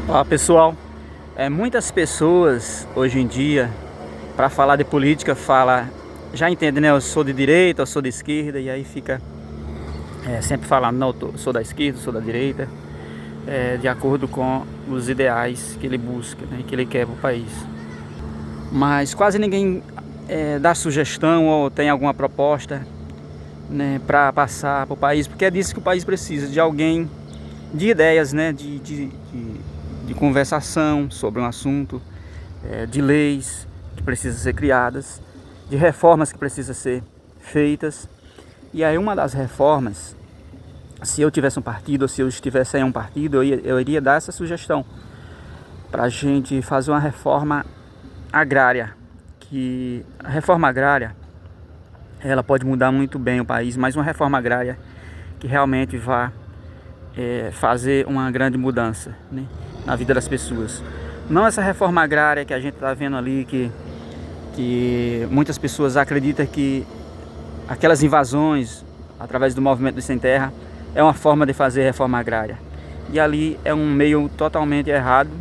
Olá pessoal, muitas pessoas hoje em dia, para falar de política, já entende, né? Eu sou de direita, eu sou de esquerda, e aí fica sempre falando, não, eu sou da esquerda, eu sou da direita, de acordo com os ideais que ele busca, né, que ele quer para o país. Mas quase ninguém dá sugestão ou tem alguma proposta, né, para passar para o país, porque é disso que o país precisa, de alguém, de ideias, né, de conversação sobre um assunto, de leis que precisam ser criadas, de reformas que precisam ser feitas. E aí uma das reformas, se eu tivesse um partido, ou se eu estivesse em um partido, eu iria dar essa sugestão para a gente fazer uma reforma agrária, que a reforma agrária ela pode mudar muito bem o país, mas uma reforma agrária que realmente vá fazer uma grande mudança, né, na vida das pessoas. Não essa reforma agrária que a gente está vendo ali, que muitas pessoas acreditam que aquelas invasões através do movimento dos sem terra é uma forma de fazer reforma agrária. E ali é um meio totalmente errado,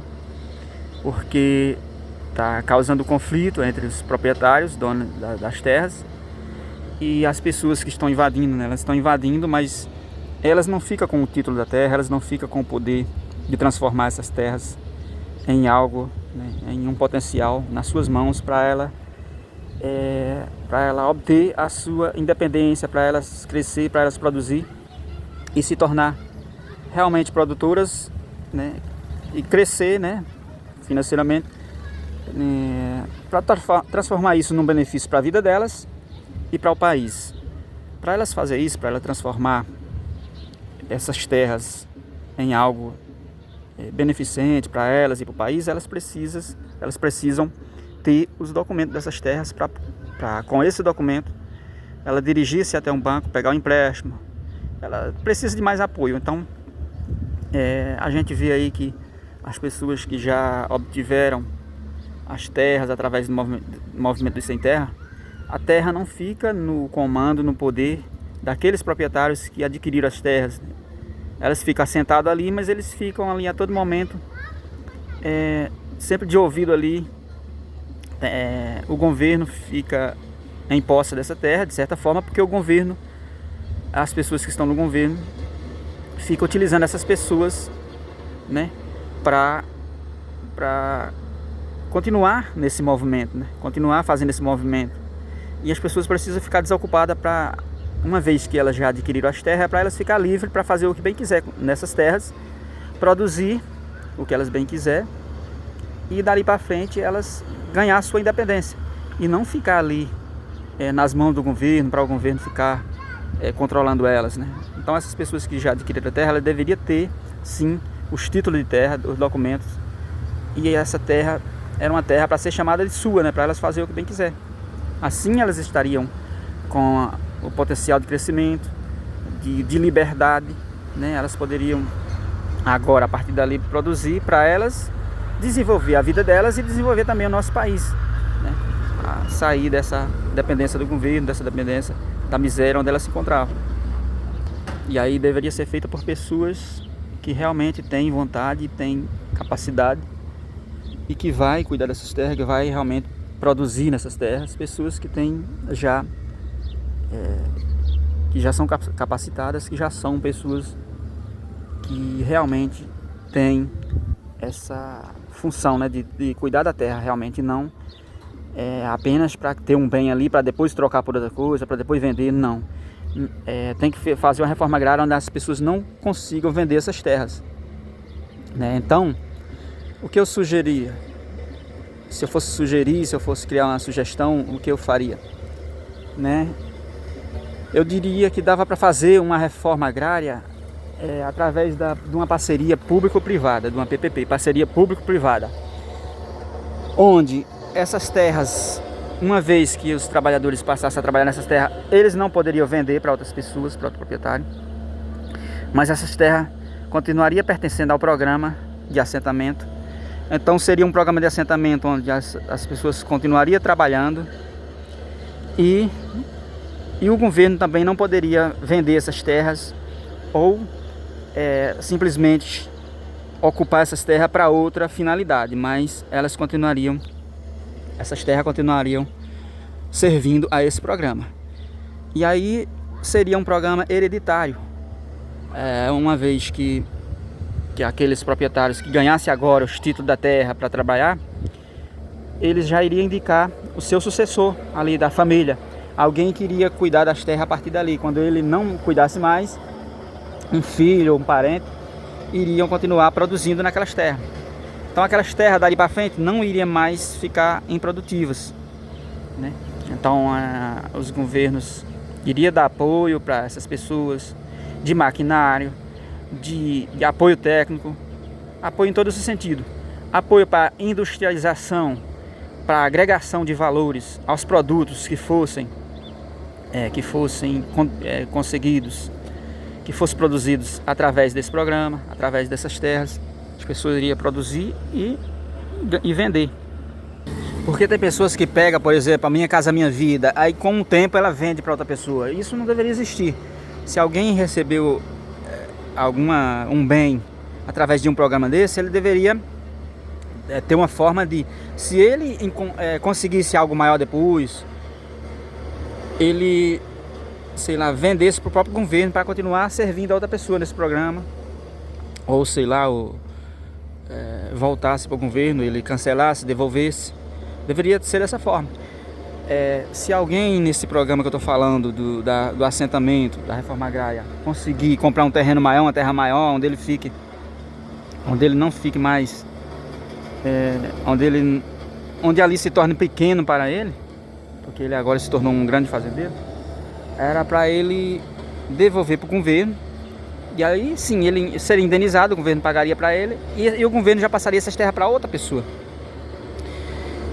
porque está causando conflito entre os proprietários, donos das terras, e as pessoas que estão invadindo, né? Elas estão invadindo, mas elas não ficam com o título da terra, elas não ficam com o poder de transformar essas terras em algo, né, em um potencial nas suas mãos para ela obter a sua independência, para elas crescer, para elas produzir e se tornar realmente produtoras, né, e crescer, né, financeiramente, para transformar isso num benefício para a vida delas e para o país. Para elas fazer isso, para elas transformar essas terras em algo beneficente para elas e para o país, elas precisam ter os documentos dessas terras para com esse documento ela dirigir-se até um banco, pegar um empréstimo. Ela precisa de mais apoio. Então a gente vê aí que as pessoas que já obtiveram as terras através do movimento dos sem terra, a terra não fica no comando, no poder daqueles proprietários que adquiriram as terras. Elas ficam assentadas ali, mas eles ficam ali a todo momento, sempre de ouvido ali. O governo fica em posse dessa terra, de certa forma, porque o governo, as pessoas que estão no governo, ficam utilizando essas pessoas, né, para continuar nesse movimento, né, continuar fazendo esse movimento. E as pessoas precisam ficar desocupadas para, uma vez que elas já adquiriram as terras, para elas ficar livres para fazer o que bem quiser nessas terras, produzir o que elas bem quiser e dali para frente elas ganhar a sua independência e não ficar ali nas mãos do governo, para o governo ficar controlando elas, né? Então essas pessoas que já adquiriram a terra, elas deveriam ter sim os títulos de terra, os documentos, e essa terra era uma terra para ser chamada de sua, né? Para elas fazer o que bem quiser. Assim elas estariam com o potencial de crescimento, de liberdade, né? Elas poderiam agora, a partir dali, produzir para elas, desenvolver a vida delas e desenvolver também o nosso país, né? A sair dessa dependência do governo, dessa dependência da miséria onde elas se encontravam. E aí deveria ser feita por pessoas que realmente têm vontade, têm capacidade e que vai cuidar dessas terras, que vai realmente produzir nessas terras, pessoas que têm que já são capacitadas, que já são pessoas que realmente têm essa função, né, de cuidar da terra realmente, não apenas para ter um bem ali, para depois trocar por outra coisa, para depois vender, não. Tem que fazer uma reforma agrária onde as pessoas não consigam vender essas terras, né? Então, o que eu sugeria, se eu fosse criar uma sugestão, o que eu faria, né? Eu diria que dava para fazer uma reforma agrária através de uma parceria público-privada, de uma PPP, parceria público-privada, onde essas terras, uma vez que os trabalhadores passassem a trabalhar nessas terras, eles não poderiam vender para outras pessoas, para outro proprietário, mas essas terras continuariam pertencendo ao programa de assentamento. Então seria um programa de assentamento onde as pessoas continuariam trabalhando e o governo também não poderia vender essas terras ou simplesmente ocupar essas terras para outra finalidade, mas essas terras continuariam servindo a esse programa. E aí seria um programa hereditário, uma vez que aqueles proprietários que ganhassem agora os títulos da terra para trabalhar, eles já iriam indicar o seu sucessor ali da família, alguém que iria cuidar das terras a partir dali. Quando ele não cuidasse mais, um filho ou um parente iriam continuar produzindo naquelas terras. Então aquelas terras dali para frente não iriam mais ficar improdutivas, né? Então os governos iriam dar apoio para essas pessoas, de maquinário, de apoio técnico, apoio em todo esse sentido, apoio para industrialização, para agregação de valores aos produtos que fossem conseguidos, que fossem produzidos através desse programa, através dessas terras. As pessoas iriam produzir e vender. Porque tem pessoas que pegam, por exemplo, a Minha Casa Minha Vida, aí com o tempo ela vende para outra pessoa. Isso não deveria existir. Se alguém recebeu um bem através de um programa desse, ele deveria ter uma forma de, se ele conseguisse algo maior depois, ele, sei lá, vendesse para o próprio governo para continuar servindo a outra pessoa nesse programa, ou sei lá, voltasse para o governo, ele cancelasse, devolvesse. Deveria ser dessa forma. Se alguém nesse programa que eu estou falando do assentamento, da reforma agrária, conseguir comprar um terreno maior, uma terra maior, onde ele não fique mais, onde ali se torne pequeno para ele, porque ele agora se tornou um grande fazendeiro, era para ele devolver para o governo, e aí sim ele seria indenizado, o governo pagaria para ele, e o governo já passaria essas terras para outra pessoa.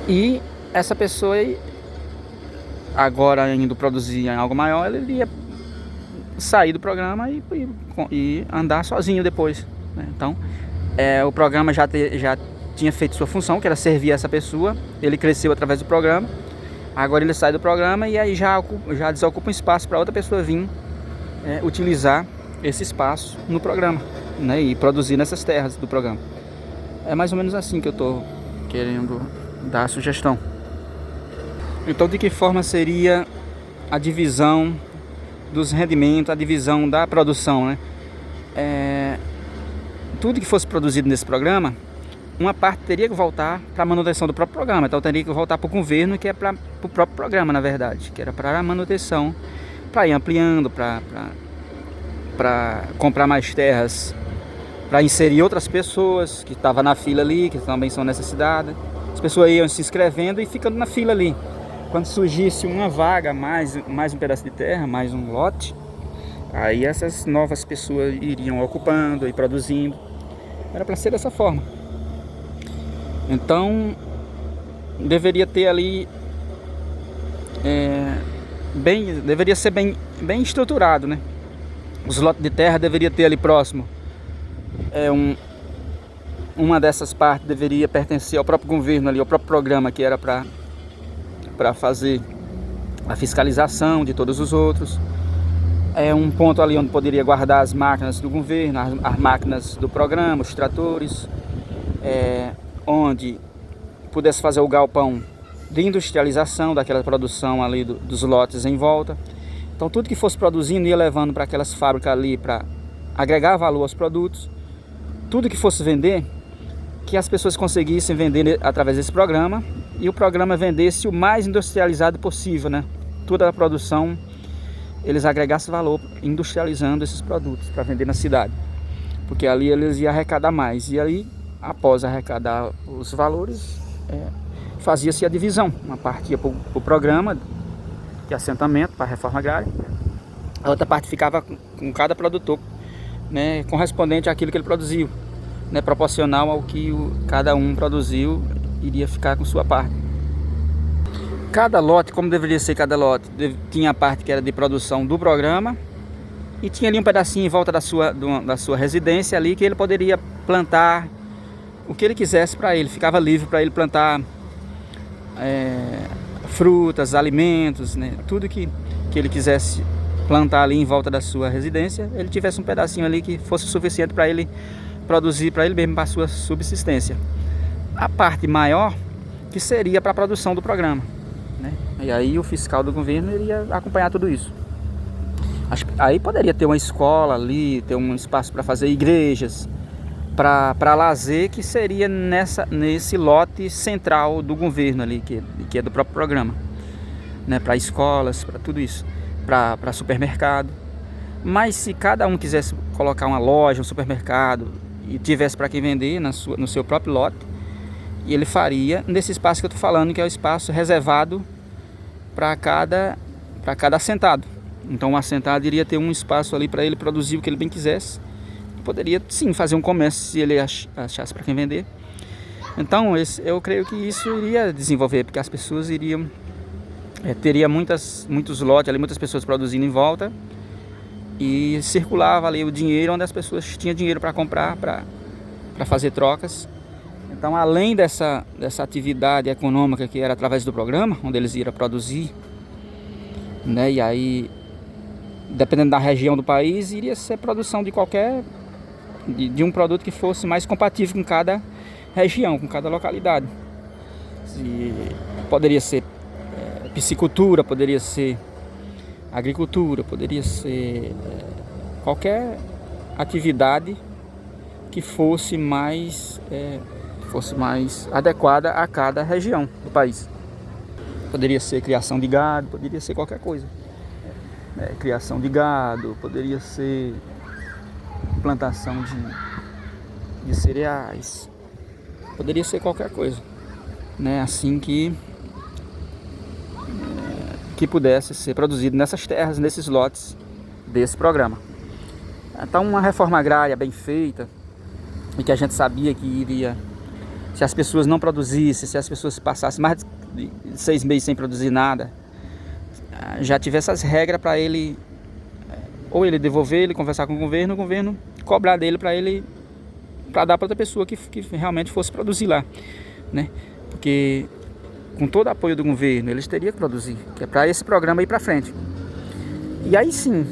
E essa pessoa, agora indo produzir algo maior, ele ia sair do programa e andar sozinho depois, né? Então o programa já tinha feito sua função, que era servir essa pessoa. Ele cresceu através do programa. Agora ele sai do programa e aí já desocupa um espaço para outra pessoa vir utilizar esse espaço no programa, né? E produzir nessas terras do programa. É mais ou menos assim que eu estou querendo dar a sugestão. Então, de que forma seria a divisão dos rendimentos, a divisão da produção, né? Tudo que fosse produzido nesse programa, uma parte teria que voltar para a manutenção do próprio programa. Então teria que voltar para o governo, que é para o próprio programa, na verdade, que era para a manutenção, para ir ampliando, para comprar mais terras, para inserir outras pessoas que estavam na fila ali, que também são necessitadas. As pessoas iam se inscrevendo e ficando na fila ali. Quando surgisse uma vaga, mais um pedaço de terra, mais um lote, aí essas novas pessoas iriam ocupando e produzindo. Era para ser dessa forma. Então deveria ter ali deveria ser bem estruturado, né? Os lotes de terra deveria ter ali próximo. Uma dessas partes deveria pertencer ao próprio governo ali, ao próprio programa, que era para fazer a fiscalização de todos os outros. Um ponto ali onde poderia guardar as máquinas do governo, as máquinas do programa, os tratores, onde pudesse fazer o galpão de industrialização daquela produção ali dos lotes em volta. Então tudo que fosse produzindo ia levando para aquelas fábricas ali para agregar valor aos produtos. Tudo que fosse vender, que as pessoas conseguissem vender através desse programa, e o programa vendesse o mais industrializado possível, né? Toda a produção eles agregassem valor industrializando esses produtos para vender na cidade, porque ali eles iam arrecadar mais. E aí, após arrecadar os valores, fazia-se a divisão. Uma parte ia para o programa de assentamento, para a reforma agrária, a outra parte ficava com cada produtor, né, correspondente àquilo que ele produziu, né, proporcional ao que cada um produziu, iria ficar com sua parte. Cada lote, como deveria ser cada lote, tinha a parte que era de produção do programa, e tinha ali um pedacinho em volta da sua residência ali, que ele poderia plantar o que ele quisesse para ele. Ficava livre para ele plantar frutas, alimentos, né? Tudo que ele quisesse plantar ali em volta da sua residência, ele tivesse um pedacinho ali que fosse suficiente para ele produzir para ele mesmo, para a sua subsistência. A parte maior que seria para a produção do programa, né? E aí o fiscal do governo iria acompanhar tudo isso. Aí poderia ter uma escola ali, ter um espaço para fazer igrejas, para lazer, que seria nesse lote central do governo ali, que é do próprio programa, né? Para escolas, para tudo isso, para supermercado. Mas se cada um quisesse colocar uma loja, um supermercado, e tivesse para quem vender no seu próprio lote, e ele faria nesse espaço que eu estou falando, que é o espaço reservado para cada assentado. Então o assentado iria ter um espaço ali para ele produzir o que ele bem quisesse. Poderia sim fazer um comércio se ele achasse para quem vender. Então eu creio que isso iria desenvolver, porque as pessoas teria muitos lotes ali, muitas pessoas produzindo em volta, e circulava ali o dinheiro onde as pessoas tinham dinheiro para comprar, para fazer trocas. Então, além dessa atividade econômica que era através do programa, onde eles iriam produzir, né? E aí, dependendo da região do país, iria ser produção de um produto que fosse mais compatível com cada região, com cada localidade. Poderia ser piscicultura, poderia ser agricultura, poderia ser qualquer atividade que fosse mais adequada a cada região do país. Poderia ser criação de gado, poderia ser qualquer coisa. Criação de gado, poderia ser plantação de cereais, poderia ser qualquer coisa, né? Assim que pudesse ser produzido nessas terras, nesses lotes desse programa. Então, uma reforma agrária bem feita, e que a gente sabia que iria, se as pessoas não produzissem, se as pessoas passassem mais de 6 meses sem produzir nada, já tivesse as regras para ele, ou ele devolver, ele conversar com o governo cobrar dele para dar para outra pessoa que realmente fosse produzir lá, né? Porque com todo o apoio do governo, eles teriam que produzir, que é para esse programa ir para frente. E aí sim,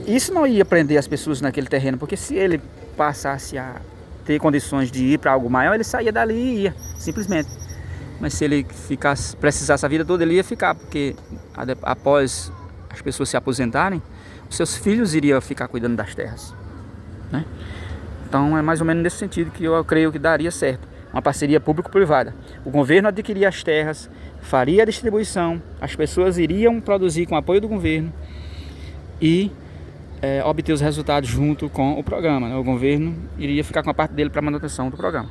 isso não ia prender as pessoas naquele terreno, porque se ele passasse a ter condições de ir para algo maior, ele saía dali e ia, simplesmente. Mas se ele precisasse a vida toda, ele ia ficar, porque após as pessoas se aposentarem, os seus filhos iriam ficar cuidando das terras, né? Então é mais ou menos nesse sentido que eu creio que daria certo. Uma parceria público-privada. O governo adquiria as terras, faria a distribuição, as pessoas iriam produzir com o apoio do governo e obter os resultados junto com o programa, né? O governo iria ficar com a parte dele para a manutenção do programa.